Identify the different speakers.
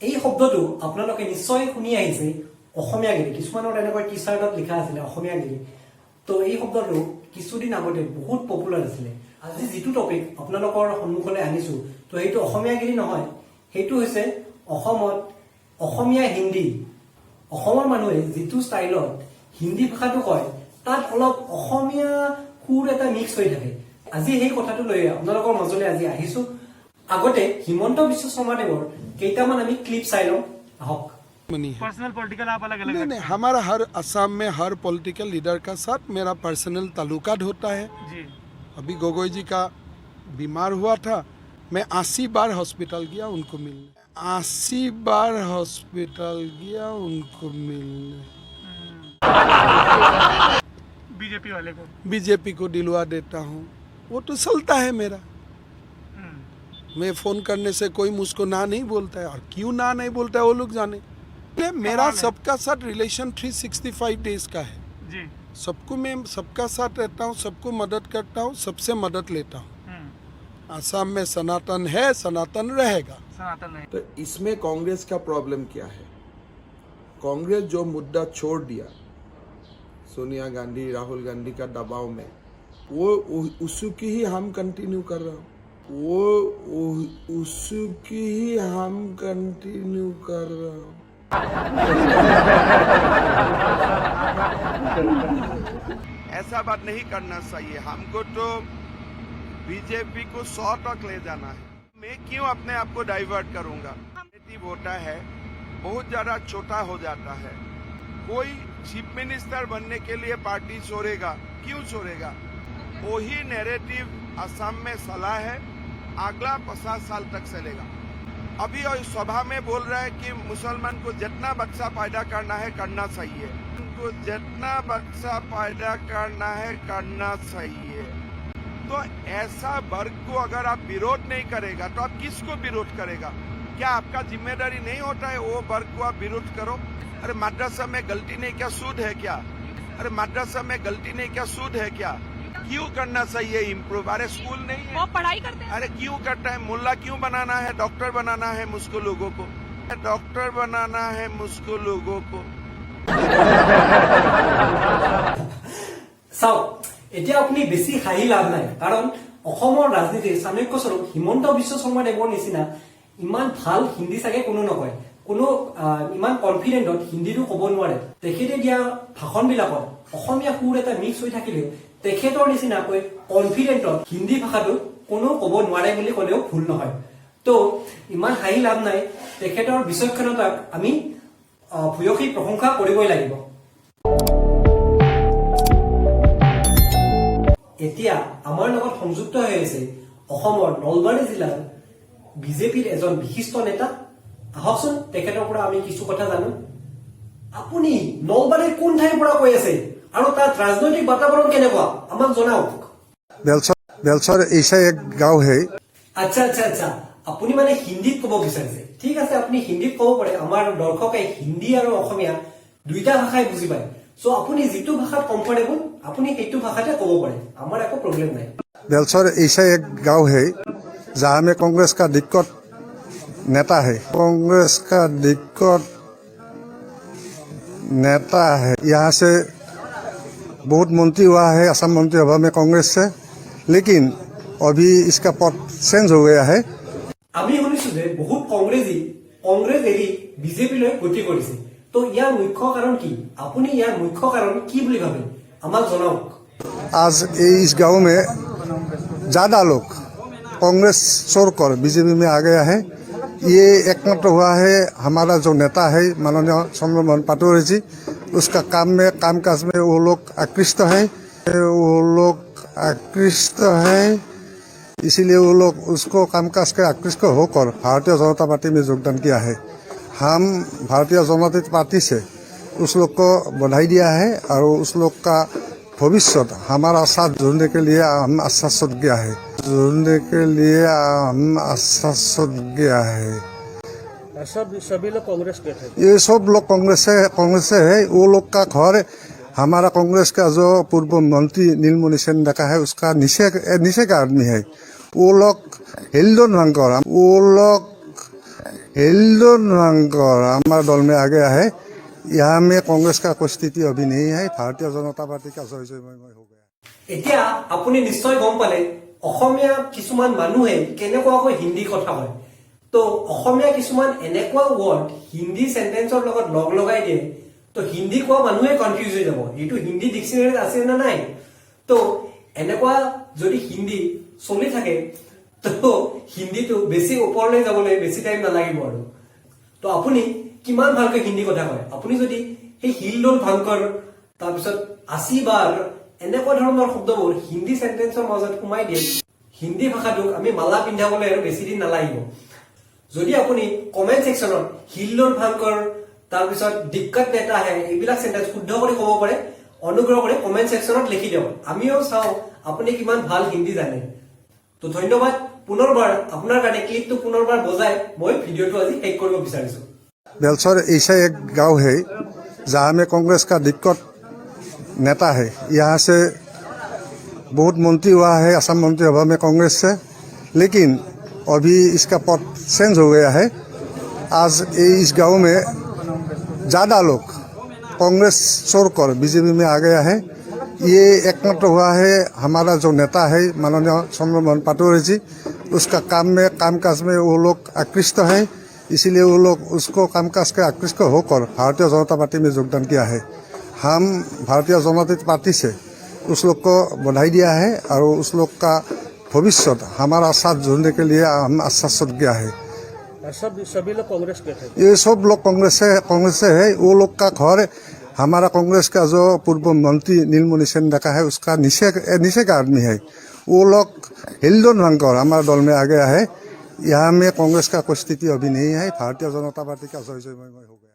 Speaker 1: এই শব্দটো আপোনালোকে নিশ্চয় শুনি আহিছে অসমীয়াগিৰি কিছুমানৰ এনেকৈ টি চাৰ্টত লিখা আছিলে অসমীয়াগিৰি তো এই শব্দটো কিছুদিন আগতে বহুত পপুলাৰ আছিলে আজি যেটো টপিক আপোনালোকৰ সন্মুখলৈ আনিছো তো সেইটো অসমীয়াগিৰি নহয় সেইটো হৈছে অসমত অসমীয়া হিন্দী অসমৰ মানুহে যেটো ষ্টাইলত হিন্দী ভাষাটো কয় তাত অলপ অসমীয়া সুৰ এটা মিক্স হৈ থাকে আজি সেই কথাটো লৈ আপোনালোকৰ মাজলৈ আজি আহিছো আগতে হিমন্ত বিশ্ব শৰ্মাদেৱৰ কেইটামান আমি ক্লিপ চাই লওঁ আহক
Speaker 2: पर्सनल पॉलिटिकल आप अलग अलग
Speaker 3: नहीं, हमारा हर असम में हर पॉलिटिकल लीडर का साथ मेरा पर्सनल ताल्लुकात होता है।
Speaker 2: जी
Speaker 3: अभी गोगोई जी का बीमार हुआ था, मैं 80 बार हॉस्पिटल गया उनको मिलने, 80 बार हॉस्पिटल गया उनको मिलने।
Speaker 2: बीजेपी वाले को
Speaker 3: बीजेपी को दिलवा देता हूँ, वो तो चलता है मेरा। मैं फ़ोन करने से कोई मुझको ना नहीं बोलता है, और क्यों ना नहीं बोलता है वो लोग जाने। मेरा सबका साथ रिलेशन 365 डेज का है।
Speaker 2: जी
Speaker 3: सबको मैं सबका साथ रहता हूँ, सबको मदद करता हूँ, सबसे मदद लेता हूँ। असम में सनातन है, सनातन रहेगा।
Speaker 2: सनातन नहीं
Speaker 4: तो इसमें कांग्रेस का प्रॉब्लम क्या है? कांग्रेस जो मुद्दा छोड़ दिया सोनिया गांधी राहुल गांधी का दबाव में, वो उसकी ही हम कंटिन्यू कर रहे हो, वो उसकी ही हम कंटिन्यू कर रहे हो।
Speaker 5: ऐसा बात नहीं करना चाहिए। हमको तो बीजेपी को 100 तक ले जाना है। मैं क्यों अपने आप को डाइवर्ट करूंगा? नेगेटिव होता है, बहुत ज्यादा छोटा हो जाता है। कोई चीफ मिनिस्टर बनने के लिए पार्टी छोड़ेगा, क्यों छोड़ेगा? वही नैरेटिव असम में चला है, अगला 50 साल तक चलेगा। अभी और सभा में बोल रहा है कि मुसलमान को जितना बच्चा पैदा करना है करना चाहिए, उनको जितना बच्चा पैदा करना है करना चाहिए। तो ऐसा वर्ग को अगर आप विरोध नहीं करेगा तो आप किसको विरोध करेगा? क्या आपका जिम्मेदारी नहीं होता है वो वर्ग को आप विरोध करो? अरे मद्रासा में गलती नहीं क्या सूद है क्या? अरे मद्रासा में गलती नहीं क्या सूद है क्या? क्यों करना चाहिए इम्प्रूव? अरे स्कूल नहीं है,
Speaker 6: वो पढ़ाई करते हैं।
Speaker 5: अरे क्यों करता है? मुल्ला क्यों बनाना है? डॉक्टर बनाना है मुझको लोगों को, डॉक्टर बनाना है मुझको लोगों को।
Speaker 1: চাওক এতিয়া আপুনি বেছি হাঁহি লাভ নাই কাৰণ অসমৰ ৰাজনীতিৰ চাণক্য স্বৰূপ হিমন্ত বিশ্ব শৰ্মাদেৱৰ নিচিনা ইমান ভাল হিন্দী চাগে কোনো নকয়, কোনো ইমান কনফিডেন্টত হিন্দীটো ক'ব নোৱাৰে। তেখেতে দিয়া ভাষণবিলাকত অসমীয়া সুৰ এটা মিক্স হৈ থাকিলেও তেখেতৰ নিচিনাকৈ কনফিডেন্টত হিন্দী ভাষাটো কোনো ক'ব নোৱাৰে বুলি ক'লেও ভুল নহয়। তো ইমান হাঁহি লাভ নাই, তেখেতৰ বিচক্ষণতাক আমি ভূয়সী প্ৰশংসা কৰিবই লাগিব। এতিয়া আমাৰ লগত সংযুক্ত হৈ আছে অসমৰ নলবাৰী জিলাৰ বিজেপিৰ এজন বিশিষ্ট নেতা। আহকচোন তেখেতৰ পৰা আমি কিছু কথা জানো। আপুনি নলবাৰীৰ কোন ঠাইৰ পৰা কৈ আছে আৰু তাত ৰাজনৈতিক বাতাবৰণ কেনেকুৱা আমাক জনাওক।
Speaker 7: बेलसर ऐसा एक गांव है।
Speaker 1: আচ্ছা আচ্ছা আচ্ছা, আপুনি মানে হিন্দীত ক'ব বিচাৰিছে। ঠিক আছে, আপুনি হিন্দীত ক'ব পাৰে। আমাৰ দৰ্শকে হিন্দী আৰু অসমীয়া দুইটা ভাষাই বুজি পায়। সো আপুনি যিটো ভাষাত কমফৰ্টেবল আপুনি সেইটো ভাষাতে ক'ব পাৰে, আমাৰ একো প্ৰব্লেম নাই।
Speaker 7: बेलसर ऐसा एक गांव है जहाँ में कांग्रेस का दिक्कत नेता है, कांग्रेस का दिक्कत नेता है। यहाँ से बहुत मंत्री हुआ है असम मंत्रिसभा में कांग्रेस से, लेकिन अभी इसका पद चेंज हो गया है।
Speaker 1: আমি শুনিছো যে বহুত কংগ্ৰেছ এৰি বিজেপিলৈ গতি কৰিছে। তো ইয়াৰ মুখ্য কাৰণ কি? আপুনি ইয়াৰ মুখ্য কাৰণ কি বুলি ভাবে আমাক জনাওক।
Speaker 7: आज इस गांव में ज़्यादा लोग कांग्रेस छोड़कर बीजेपी में आ गया है। ये एकमात्र हुआ है हमारा जो नेता है माननीय चंद्रमोहन पाटोरी जी, उसका कामकाज में वो लोग आकृष्ट है, इसीलिए वो लोग उसको कामकाज के आकृष्ट होकर भारतीय जनता पार्टी में योगदान किया है। हम भारतीय जनता पार्टी से उस लोग को बधाई दिया है और उस लोग का भविष्य हमारा साथ जुड़ने के लिए हम आश्वासन किया है,
Speaker 2: सभी लोग कांग्रेस के थे।
Speaker 7: ये सब लोग कांग्रेस से है। वो लोग का घर हमारा कांग्रेस का जो पूर्व मंत्री नीलमणि सेन का है उसका नीचे का आदमी है। वो लोग हिलडोन रंकर, वो लोग हिंदू रंगकर हमारा दल में आ गया है। यहाँ में कांग्रेस का कोई स्थिति अभी नहीं है। भारतीय जनता पार्टी का जय जयमय हो गया।
Speaker 1: এতিয়া আপুনি নিশ্চয় গম পালে অসমীয়া কিছুমান মানুহে কেনেকুৱাকৈ হিন্দী কথা কয়। তো অসমীয়া কিছুমান এনেকুৱা ৱৰ্ড হিন্দী সেন্টেন্সৰ লগত লগ লগাই দিয়ে, তো হিন্দী কোৱা মানুহে কনফিউজ হৈ যাব, এইটো হিন্দী ডিকচনেৰীত আছে নে নাই। তো এনেকুৱা যদি হিন্দী চলি থাকে তো হিন্দীটো বেছি ওপৰলৈ যাবলৈ বেছি টাইম নালাগিব আৰু। তো আপুনি কিমান ভালকৈ হিন্দী কথা কয়, আপুনি যদি সেই হিলডোল ভাংকৰ তাৰপিছত 80 বাৰ এনেকুৱা ধৰণৰ শব্দবোৰ হিন্দী সেন্টেন্সৰ মাজত সোমাই দিয়ে, হিন্দী ভাষাটোক আমি মালা পিন্ধাবলৈ আৰু বেছি দিন নালাগিব। যদি আপুনি কমেন্ট সেকশনত হিলডোল ভাংকৰ তাৰপিছত দিক্কত দেতা হে এইবিলাক সেন্টেন্স শুদ্ধ কৰি ক'ব পাৰে, অনুগ্ৰহ কৰি কমেন্ট সেকশনত লিখি দিয়ক, আমিও চাও আপুনি কিমান ভাল হিন্দী জানে। তো ধন্যবাদ। পুনৰবাৰ আপোনাৰ কাৰণে ক্লিপটো পুনৰবাৰ বজাই মই ভিডিঅ'টো আজি শেষ কৰিব বিচাৰিছো।
Speaker 7: बेलसर ऐसा एक गांव है जहाँ में कांग्रेस का दिक्कत नेता है। यहाँ से बहुत मंत्री हुआ है असम मंत्री सभा में कांग्रेस से, लेकिन अभी इसका पद चेंज हो गया है। आज इस गांव में ज़्यादा लोग कांग्रेस छोड़कर बीजेपी में आ गया है। ये एकमात्र हुआ है हमारा जो नेता है माननीय चंद्रमोहन पाटोरी जी, उसका कामकाज में वो लोग आकृष्ट है, इसीलिए वो लोग उसको कामकाज के आकृष्ट होकर भारतीय जनता पार्टी में योगदान किया है। हम भारतीय जनता पार्टी से उस लोग को बधाई दिया है और उस लोग का भविष्य हमारा साथ जोड़ने के लिए हम आश्वासन किया है।
Speaker 2: और सभी लोग कांग्रेस के थे।
Speaker 7: ये सब लोग कांग्रेस से है। वो लोग का घर हमारा कांग्रेस का जो पूर्व मंत्री नीलमणि सेन रखा है उसका नीचे का आदमी है। वो लोग हिंदू रंगकर हमारा दल में आ गया है। यहाँ में कांग्रेस का कोई स्थिति अभी नहीं है। भारतीय जनता पार्टी का जय जयमय हो गया।